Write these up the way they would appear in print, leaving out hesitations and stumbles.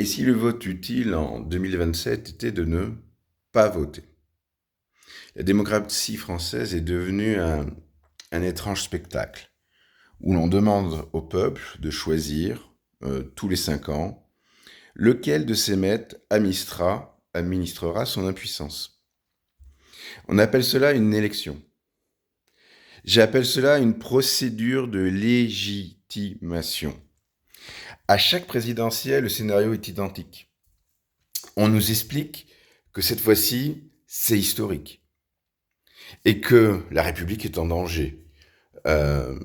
si le vote utile en 2027 était de ne pas voter? La démocratie française est devenue un étrange spectacle où l'on demande au peuple de choisir, tous les 5 ans, lequel de ces maîtres administrera son impuissance. On appelle cela une élection. J'appelle cela une procédure de légitimation. À chaque présidentielle, le scénario est identique. On nous explique que cette fois-ci, c'est historique et que la République est en danger.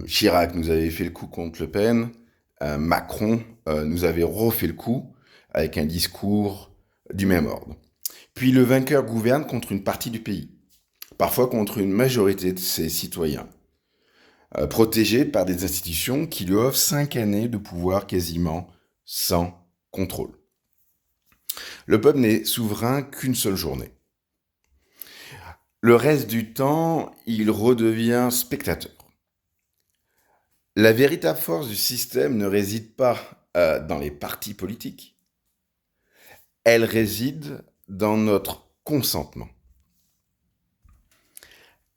Chirac nous avait fait le coup contre Le Pen, Macron nous avait refait le coup avec un discours du même ordre. Puis le vainqueur gouverne contre une partie du pays, parfois contre une majorité de ses citoyens, protégés par des institutions qui lui offrent 5 années de pouvoir quasiment sans contrôle. Le peuple n'est souverain qu'une seule journée. Le reste du temps, il redevient spectateur. La véritable force du système ne réside pas dans les partis politiques, elle réside dans notre consentement.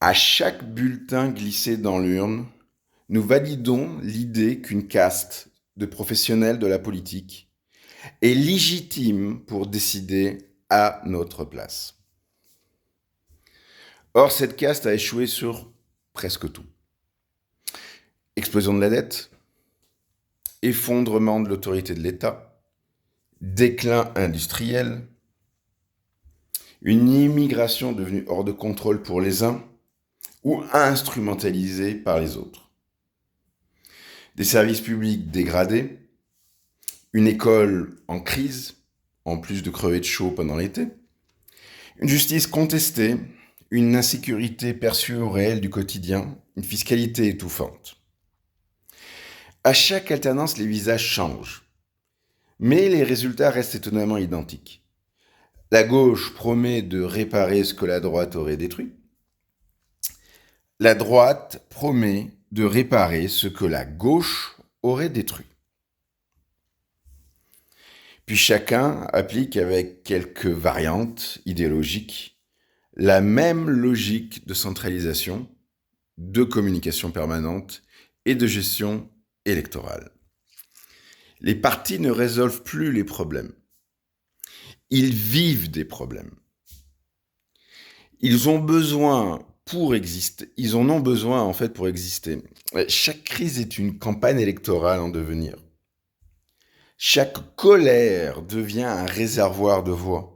À chaque bulletin glissé dans l'urne, nous validons l'idée qu'une caste de professionnels de la politique est légitime pour décider à notre place. Or, cette caste a échoué sur presque tout. Explosion de la dette, effondrement de l'autorité de l'État, déclin industriel, une immigration devenue hors de contrôle pour les uns ou instrumentalisée par les autres. Des services publics dégradés, une école en crise, en plus de crever de chaud pendant l'été, une justice contestée, une insécurité perçue au réel du quotidien, une fiscalité étouffante. À chaque alternance, les visages changent, mais les résultats restent étonnamment identiques. La gauche promet de réparer ce que la droite aurait détruit. La droite promet de réparer ce que la gauche aurait détruit. Puis chacun applique avec quelques variantes idéologiques la même logique de centralisation, de communication permanente et de gestion électorale. Les partis ne résolvent plus les problèmes. Ils vivent des problèmes. Ils en ont besoin pour exister. Chaque crise est une campagne électorale en devenir. Chaque colère devient un réservoir de voix.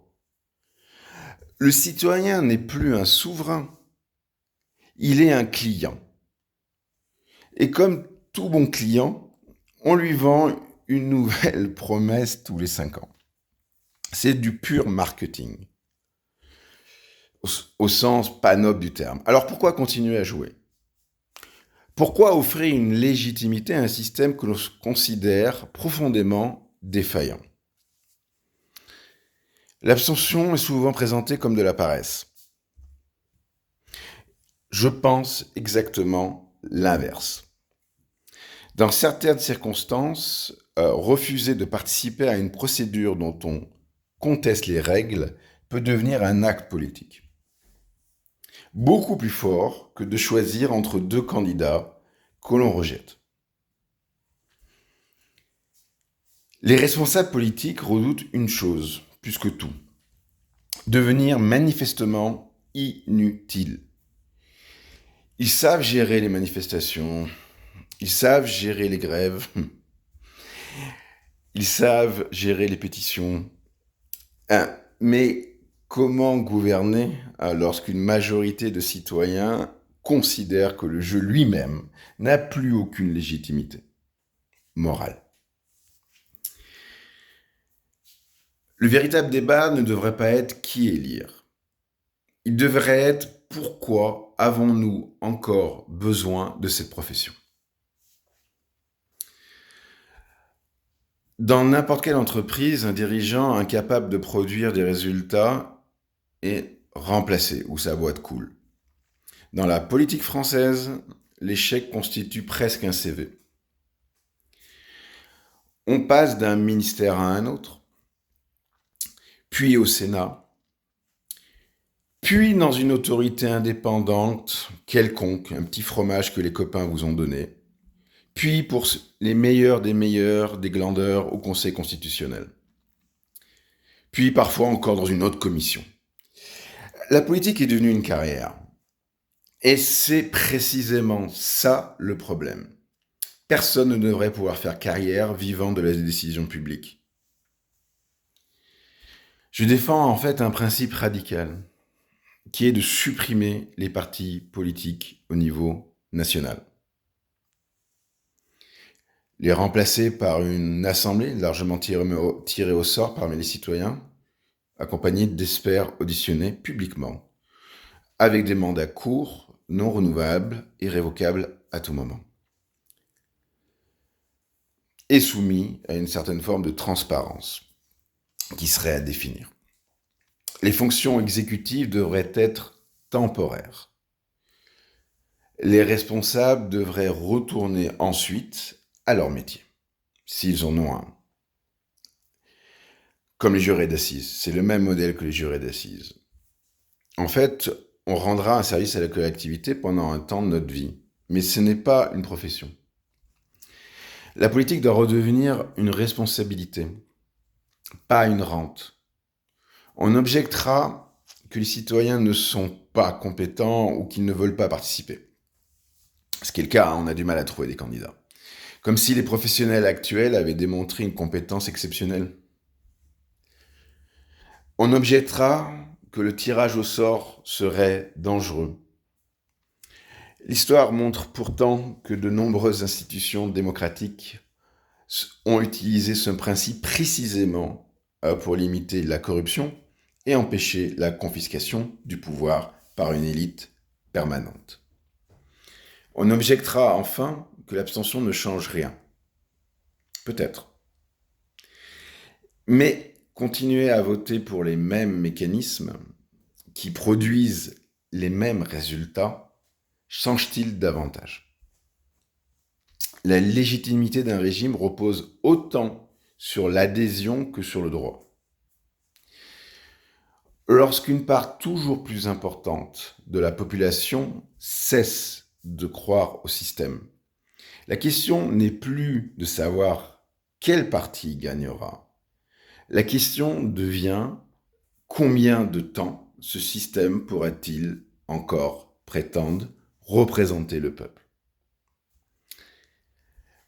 Le citoyen n'est plus un souverain, il est un client. Et comme tout bon client, on lui vend une nouvelle promesse tous les 5 ans. C'est du pur marketing, au sens pas noble du terme. Alors pourquoi continuer à jouer? Pourquoi offrir une légitimité à un système que l'on considère profondément défaillant? L'abstention est souvent présentée comme de la paresse. Je pense exactement l'inverse. Dans certaines circonstances, refuser de participer à une procédure dont on conteste les règles peut devenir un acte politique. Beaucoup plus fort que de choisir entre 2 candidats que l'on rejette. Les responsables politiques redoutent une chose, plus que tout, devenir manifestement inutiles. Ils savent gérer les manifestations, ils savent gérer les grèves, ils savent gérer les pétitions. Mais comment gouverner lorsqu'une majorité de citoyens considère que le jeu lui-même n'a plus aucune légitimité morale? Le véritable débat ne devrait pas être qui élire. Il devrait être pourquoi avons-nous encore besoin de cette profession? Dans n'importe quelle entreprise, un dirigeant incapable de produire des résultats est remplacé ou sa boîte coule. Dans la politique française, l'échec constitue presque un CV. On passe d'un ministère à un autre, puis au Sénat, puis dans une autorité indépendante quelconque, un petit fromage que les copains vous ont donné, puis pour les meilleurs, des glandeurs au Conseil constitutionnel, puis parfois encore dans une autre commission. La politique est devenue une carrière. Et c'est précisément ça le problème. Personne ne devrait pouvoir faire carrière vivant de la décision publique. Je défends en fait un principe radical, qui est de supprimer les partis politiques au niveau national. Les remplacer par une assemblée largement tirée au sort parmi les citoyens, accompagnée d'experts auditionnés publiquement, avec des mandats courts, non renouvelables et révocables à tout moment, et soumis à une certaine forme de transparence qui serait à définir. Les fonctions exécutives devraient être temporaires. Les responsables devraient retourner ensuite à leur métier, s'ils en ont un. Comme les jurés d'assises, c'est le même modèle que les jurés d'assises. En fait, on rendra un service à la collectivité pendant un temps de notre vie, mais ce n'est pas une profession. La politique doit redevenir une responsabilité, pas une rente. On objectera que les citoyens ne sont pas compétents ou qu'ils ne veulent pas participer. Ce qui est le cas, on a du mal à trouver des candidats. Comme si les professionnels actuels avaient démontré une compétence exceptionnelle. On objectera que le tirage au sort serait dangereux. L'histoire montre pourtant que de nombreuses institutions démocratiques ont utilisé ce principe précisément pour limiter la corruption et empêcher la confiscation du pouvoir par une élite permanente. On objectera enfin que l'abstention ne change rien. Peut-être. Mais continuer à voter pour les mêmes mécanismes qui produisent les mêmes résultats change-t-il davantage ? La légitimité d'un régime repose autant sur l'adhésion que sur le droit. Lorsqu'une part toujours plus importante de la population cesse de croire au système, la question n'est plus de savoir quel parti gagnera. La question devient combien de temps ce système pourra-t-il encore prétendre représenter le peuple.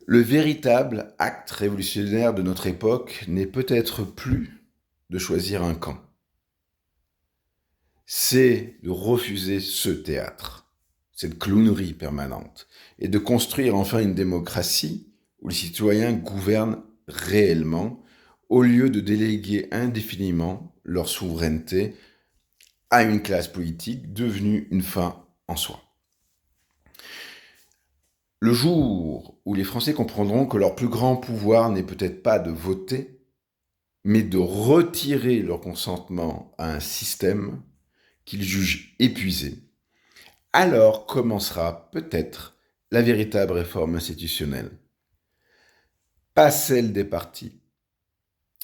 Le véritable acte révolutionnaire de notre époque n'est peut-être plus de choisir un camp. C'est de refuser ce théâtre, cette clownerie permanente, et de construire enfin une démocratie où les citoyens gouvernent réellement, au lieu de déléguer indéfiniment leur souveraineté à une classe politique devenue une fin en soi. Le jour où les Français comprendront que leur plus grand pouvoir n'est peut-être pas de voter, mais de retirer leur consentement à un système qu'ils jugent épuisé, alors commencera peut-être la véritable réforme institutionnelle. Pas celle des partis,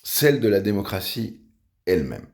celle de la démocratie elle-même.